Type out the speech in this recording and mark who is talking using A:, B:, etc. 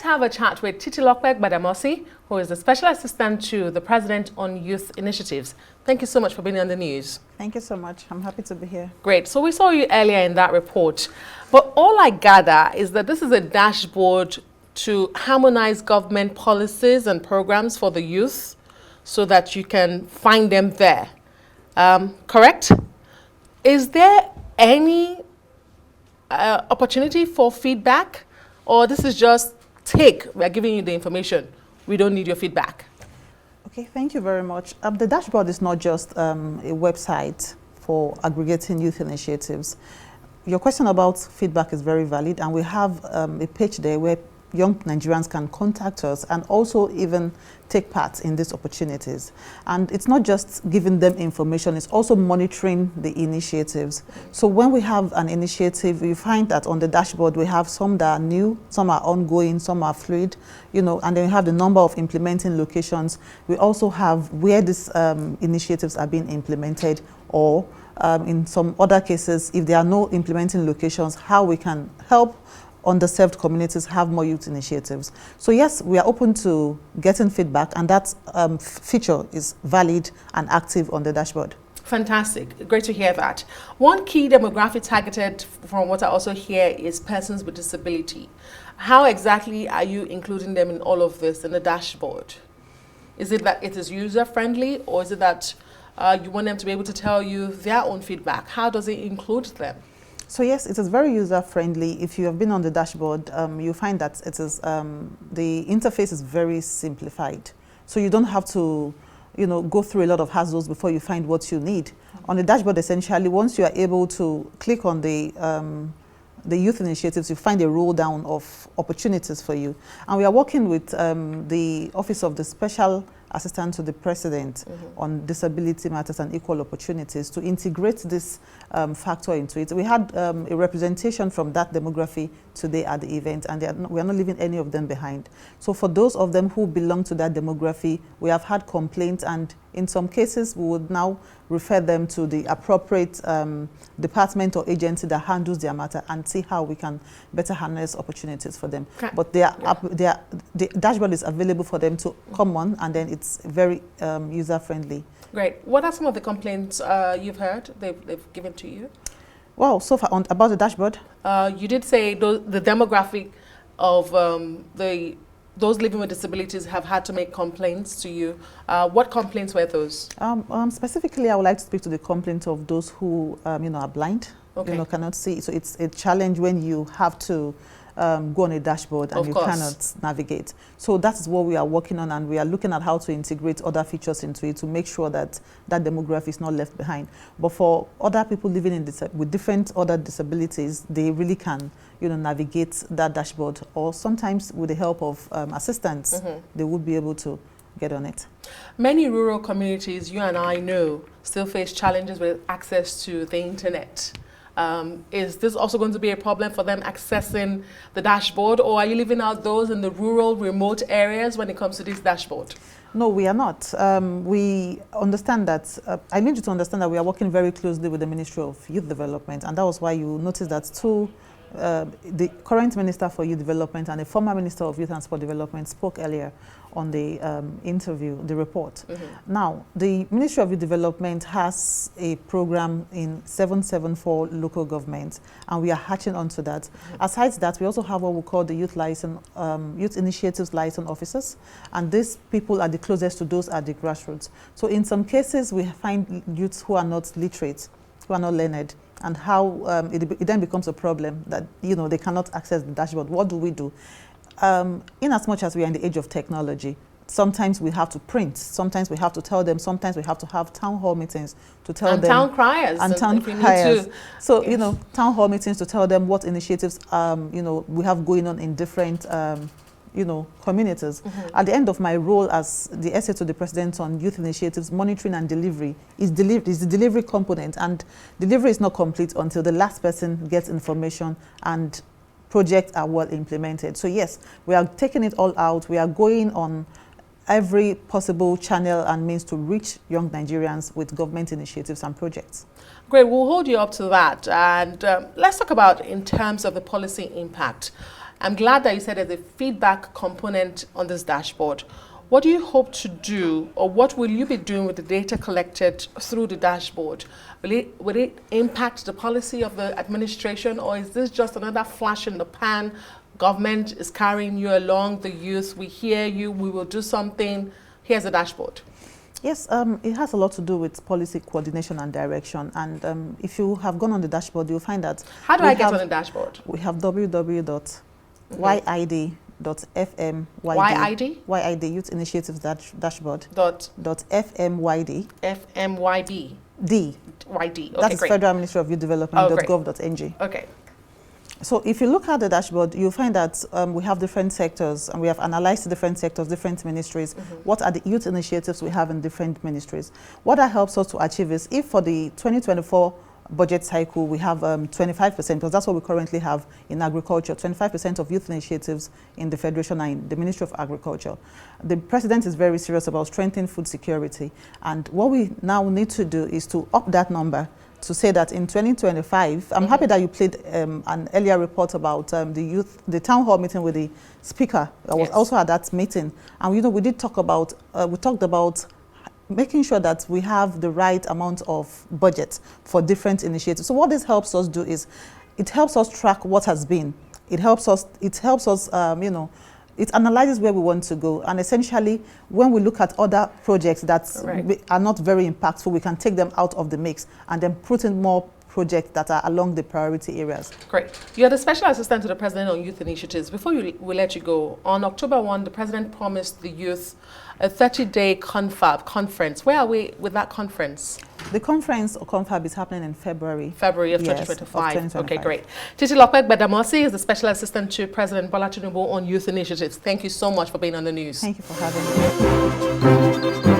A: have a chat with Gbadamosi, who is the Special Assistant to the President on Youth Initiatives. Thank you so much for being on the news.
B: Thank you so much. I'm happy to be here.
A: Great. So we saw you earlier in that report, but all I gather is that this is a dashboard to harmonize government policies and programs for the youth so that you can find them there. Correct? Is there any opportunity for feedback, or this is just we are giving you the information, we don't need your feedback?
B: Okay, thank you very much. The dashboard is not just a website for aggregating youth initiatives. Your question about feedback is very valid, and we have a page there where young Nigerians can contact us and also even take part in these opportunities. And it's not just giving them information, it's also monitoring the initiatives. So when we have an initiative, you find that on the dashboard we have some that are new, some are ongoing, some are fluid, and then we have the number of implementing locations. We also have where these initiatives are being implemented, or in some other cases, if there are no implementing locations, how we can help underserved communities have more youth initiatives. So yes, we are open to getting feedback, and that feature is valid and active on the dashboard.
A: Fantastic. Great to hear that. One key demographic targeted, from what I also hear, is persons with disability. How exactly are you including them in all of this in the dashboard? Is it that it is user-friendly, or is it that you want them to be able to tell you their own feedback? How does it include them?
B: So yes, it is very user-friendly. If you have been on the dashboard, you find that it is the interface is very simplified. So you don't have to, go through a lot of hassles before you find what you need. On the dashboard, essentially, once you are able to click on the youth initiatives, you find a roll down of opportunities for you. And we are working with the Office of the Special Assistant to the President on Disability Matters and Equal Opportunities to integrate this factor into it. We had a representation from that demography today at the event, and we are not leaving any of them behind. So for those of them who belong to that demography, we have had complaints, and in some cases we would now refer them to the appropriate department or agency that handles their matter and see how we can better harness opportunities for them. Okay. But the dashboard is available for them to come on, and then it's very user-friendly.
A: Great. What are some of the complaints you've heard they've given to you?
B: Well, so far about the dashboard?
A: You did say the demographic of those living with disabilities have had to make complaints to you. What complaints were those?
B: Specifically, I would like to speak to the complaint of those who, are blind, cannot see. So it's a challenge when you have to go on a dashboard and you cannot navigate. So that is what we are working on, and we are looking at how to integrate other features into it to make sure that that demographic is not left behind. But for other people living with different other disabilities, they really can navigate that dashboard, or sometimes with the help of assistants, they would be able to get on it.
A: Many rural communities, you and I know, still face challenges with access to the internet. Is this also going to be a problem for them accessing the dashboard, or are you leaving out those in the rural, remote areas when it comes to this dashboard?
B: No, we are not. We understand that, I need you to understand that we are working very closely with the Ministry of Youth Development, and that was why you noticed that the current Minister for Youth Development and the former Minister of Youth and Sport Development spoke earlier on the the report. Now, the Ministry of Youth Development has a program in 774 local governments, and we are hatching onto that. Aside that, we also have what we call the Youth Initiatives Liaison Officers, and these people are the closest to those at the grassroots. So in some cases, we find youths who are not literate, who are not learned, and how it then becomes a problem that they cannot access the dashboard. What do we do? In as much as we are in the age of technology, sometimes we have to print, sometimes we have to tell them, sometimes we have to have town hall meetings to tell them.
A: Town criers.
B: And town criers. So, yes. Town hall meetings to tell them what initiatives, we have going on in different, communities. At the end of my role as the essay to the President on Youth Initiatives, monitoring and delivery is the delivery component, and delivery is not complete until the last person gets information and projects are well implemented. So yes, we are taking it all out. We are going on every possible channel and means to reach young Nigerians with government initiatives and projects.
A: Great, we'll hold you up to that. And let's talk about in terms of the policy impact. I'm glad that you said there's a feedback component on this dashboard. What do you hope to do, or what will you be doing with the data collected through the dashboard? Will it impact the policy of the administration, or is this just another flash in the pan? Government is carrying you along, the youth, we hear you, we will do something. Here's the dashboard.
B: Yes, it has a lot to do with policy coordination and direction. And if you have gone on the dashboard, you'll find that.
A: How do I get on the dashboard?
B: We have www.yid.fmyd.
A: YID?
B: YID, Youth Initiatives Dashboard.
A: .fmyd. FMYD.
B: D.
A: YD. Okay,
B: That's
A: great.
B: Federal Ministry of Youth Development.gov.ng.
A: Okay.
B: So if you look at the dashboard, you'll find that we have different sectors, and we have analyzed different sectors, different ministries. What are the youth initiatives we have in different ministries? What that helps us to achieve is, if for the 2024 budget cycle we have 25%, because that's what we currently have in agriculture, 25% of youth initiatives in the Federation and in the Ministry of Agriculture. The President is very serious about strengthening food security, and what we now need to do is to up that number to say that in 2025, I'm happy that you played an earlier report about the town hall meeting with the speaker. I was also at that meeting, and we did talk about, we talked about making sure that we have the right amount of budget for different initiatives. So what this helps us do is, it helps us track what has been. It helps us, it analyzes where we want to go, and essentially, when we look at other projects that are not very impactful, we can take them out of the mix and then put in more projects that are along the priority areas. Great.
A: You're the Special Assistant to the President on Youth Initiatives. Before we let you go, on October 1, the President promised the youth a 30-day conference. Where are we with that conference?
B: The conference or confab is happening in February.
A: February of 2025. Okay, great. Titilope Gbadamosi is the Special Assistant to President Bola Tinubu on Youth Initiatives. Thank you so much for being on the news.
B: Thank you for having me.